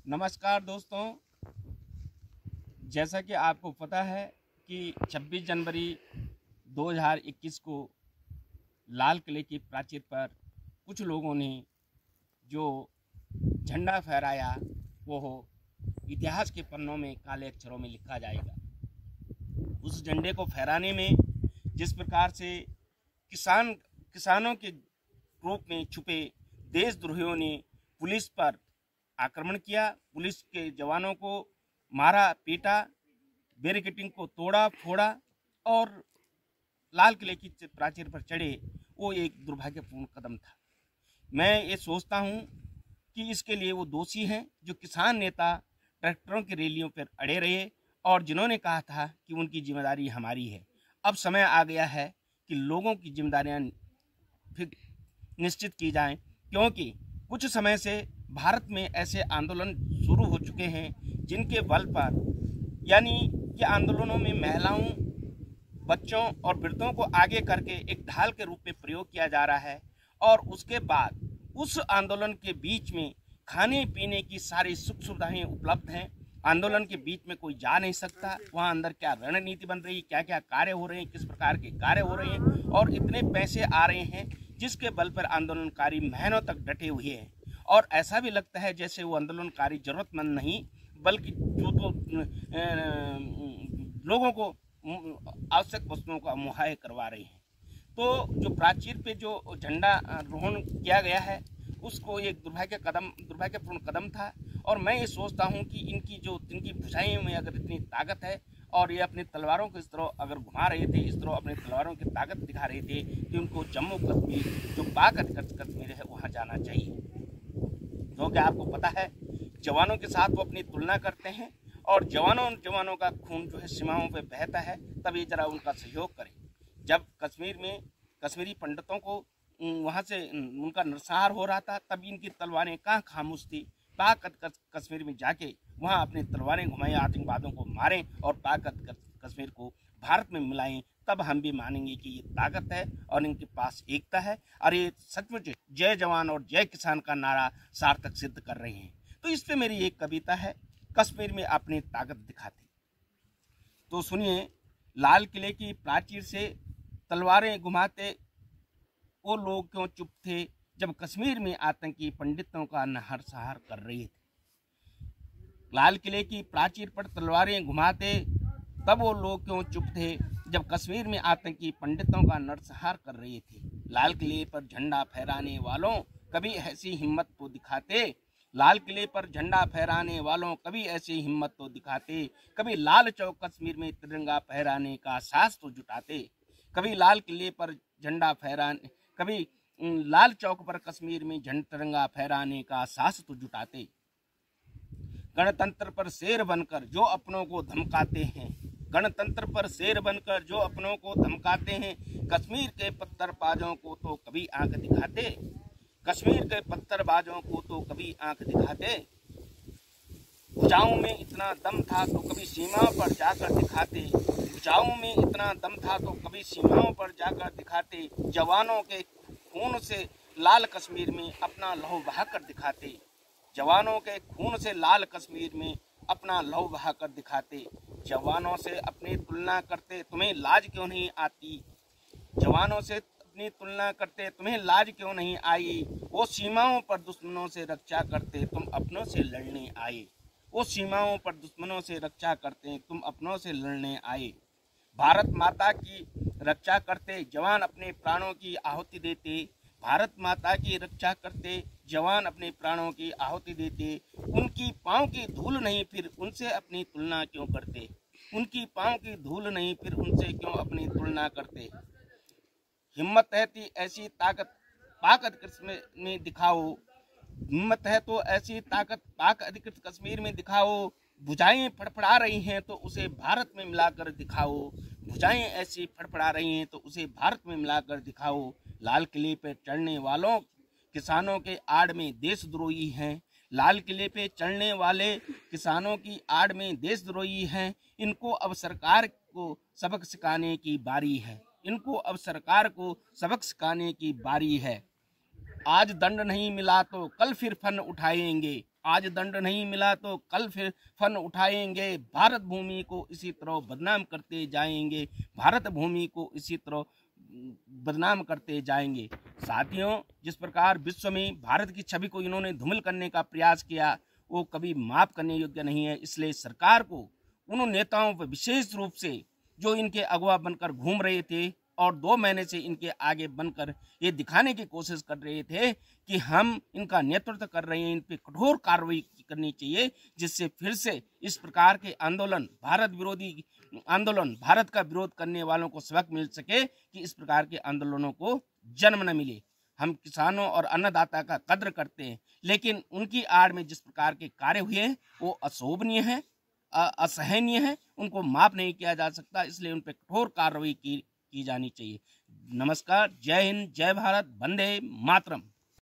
नमस्कार दोस्तों। जैसा कि आपको पता है कि 26 जनवरी 2021 को लाल किले की प्राचीर पर कुछ लोगों ने जो झंडा फहराया वो इतिहास के पन्नों में काले अक्षरों में लिखा जाएगा। उस झंडे को फहराने में जिस प्रकार से किसानों के रूप में छुपे देशद्रोहियों ने पुलिस पर आक्रमण किया, पुलिस के जवानों को मारा पीटा, बैरिकेडिंग को तोड़ा फोड़ा और लाल किले की प्राचीर पर चढ़े, वो एक दुर्भाग्यपूर्ण कदम था। मैं ये सोचता हूँ कि इसके लिए वो दोषी हैं जो किसान नेता ट्रैक्टरों की रैलियों पर अड़े रहे और जिन्होंने कहा था कि उनकी जिम्मेदारी हमारी है। अब समय आ गया है कि लोगों की जिम्मेदारियां फिर निश्चित की जाएं, क्योंकि कुछ समय से भारत में ऐसे आंदोलन शुरू हो चुके हैं जिनके बल पर, यानी कि आंदोलनों में महिलाओं, बच्चों और वृद्धों को आगे करके एक ढाल के रूप में प्रयोग किया जा रहा है। और उसके बाद उस आंदोलन के बीच में खाने पीने की सारी सुख सुविधाएं उपलब्ध हैं। आंदोलन के बीच में कोई जा नहीं सकता, वहाँ अंदर क्या रणनीति बन रही है, क्या क्या कार्य हो रहे हैं, किस प्रकार के कार्य हो रहे हैं, और इतने पैसे आ रहे हैं जिसके बल पर आंदोलनकारी महीनों तक डटे हुए हैं। और ऐसा भी लगता है जैसे वो आंदोलनकारी जरूरतमंद नहीं बल्कि जो लोगों को आवश्यक वस्तुओं का मुहैया करवा रहे हैं। तो जो प्राचीर पे जो झंडा रोहण किया गया है उसको एक दुर्भाग्यपूर्ण कदम था। और मैं ये सोचता हूँ कि इनकी भुजाएं में अगर इतनी ताकत है और ये अपनी तलवारों को इस तरह अगर घुमा रहे थे, इस तरह अपनी तलवारों की ताकत दिखा रहे थे कि उनको जम्मू कश्मीर जो पाक अधिकृत कश्मीर है वहाँ जाना चाहिए। क्योंकि आपको पता है जवानों के साथ वो अपनी तुलना करते हैं और जवानों का खून जो है सीमाओं पे बहता है, तब ये जरा उनका सहयोग करें। जब कश्मीर में कश्मीरी पंडितों को वहाँ से उनका नरसंहार हो रहा था तब इनकी तलवारें कहाँ खामोश थी। पाक कश्मीर में जाके वहाँ अपनी तलवारें घुमाएं, आतंकवादियों को मारें और पाक कश्मीर को भारत में मिलाएं, तब हम भी मानेंगे कि ये ताकत है और इनके पास एकता है और ये सचमुच जय जवान और जय किसान का नारा सार्थक सिद्ध कर रहे हैं। तो इस पे मेरी एक कविता है, कश्मीर में अपनी ताकत दिखाते। तो सुनिए, लाल किले की प्राचीर से तलवारें घुमाते वो लोग क्यों चुप थे जब कश्मीर में आतंकी पंडितों का नरसंहार कर रहे थे। लाल किले की प्राचीर पर तलवारें घुमाते तब वो लोग क्यों चुप थे जब कश्मीर में आतंकी पंडितों का नरसंहार कर रहे थे। लाल किले पर झंडा फहराने वालों कभी ऐसी हिम्मत तो दिखाते, लाल किले पर झंडा फहराने वालों कभी ऐसी हिम्मत तो दिखाते, कभी लाल चौक कश्मीर में तिरंगा फहराने का साहस तो जुटाते, कभी लाल किले पर झंडा फहराने, कभी लाल चौक पर कश्मीर में तिरंगा फहराने का साहस तो जुटाते। गणतंत्र पर शेर बनकर जो अपनों को धमकाते हैं, गणतंत्र पर शेर बनकर जो अपनों को धमकाते हैं, कश्मीर के पत्थरबाजों को तो कभी आंख दिखाते, कश्मीर के पत्थरबाजों को तो कभी आंख दिखाते। भुजाओं में इतना दम था तो कभी सीमाओं पर जाकर दिखाते, भुजाओं में इतना दम था तो कभी सीमाओं पर जाकर दिखाते, जवानों के खून से लाल कश्मीर में अपना लहू बहाकर दिखाते, जवानों के खून से लाल कश्मीर में अपना लहू बहाकर दिखाते। जवानों से अपनी तुलना करते तुम्हें लाज क्यों नहीं आती, जवानों से अपनी तुलना करते तुम्हें लाज क्यों नहीं आई, वो सीमाओं पर दुश्मनों से रक्षा करते तुम अपनों से लड़ने आए, वो सीमाओं पर दुश्मनों से रक्षा करते तुम अपनों से लड़ने आए। भारत माता की रक्षा करते जवान अपने प्राणों की आहुति देते, भारत माता की रक्षा करते जवान अपने प्राणों की आहुति देते, उनकी पाँव की धूल नहीं फिर उनसे अपनी तुलना क्यों करते, उनकी पाँव की धूल नहीं फिर उनसे क्यों अपनी तुलना करते। हिम्मत है तो ऐसी ताकत पाक अधिकृत में दिखाओ, हिम्मत है तो ऐसी ताकत पाक अधिकृत कश्मीर में दिखाओ, भुजाएं फड़फड़ा रही हैं तो उसे भारत में मिलाकर दिखाओ, भुजाएं ऐसी फड़फड़ा रही हैं तो उसे भारत में मिलाकर दिखाओ। लाल किले पर चढ़ने वालों किसानों के आड़ में देशद्रोही हैं, लाल किले पे चढ़ने वाले किसानों की आड़ में देशद्रोही हैं, इनको अब सरकार को सबक सिखाने की बारी है, इनको अब सरकार को सबक सिखाने की बारी है। आज दंड नहीं मिला तो कल फिर फन उठाएंगे, आज दंड नहीं मिला तो कल फिर फन उठाएंगे, भारत भूमि को इसी तरह बदनाम करते जाएंगे, भारत भूमि को इसी तरह बदनाम करते जाएंगे। साथियों, जिस प्रकार विश्व में भारत की छवि को इन्होंने धूमिल करने का प्रयास किया वो कभी माफ करने योग्य नहीं है। इसलिए सरकार को उन नेताओं पर विशेष रूप से जो इनके अगवा बनकर घूम रहे थे और 2 महीने से इनके आगे बनकर ये दिखाने की कोशिश कर रहे थे कि हम इनका नेतृत्व कर रहे हैं, इन पर कठोर कार्रवाई करनी चाहिए, जिससे फिर से इस प्रकार के आंदोलन, भारत विरोधी आंदोलन, भारत का विरोध करने वालों को सबक मिल सके कि इस प्रकार के आंदोलनों को जन्म न मिले। हम किसानों और अन्नदाता का कद्र करते हैं, लेकिन उनकी आड़ में जिस प्रकार के कार्य हुए हैं वो अशोभनीय है, असहनीय है, उनको माफ नहीं किया जा सकता। इसलिए उन पर कठोर कार्रवाई की जानी चाहिए। नमस्कार, जय हिंद, जय भारत, वंदे मातरम।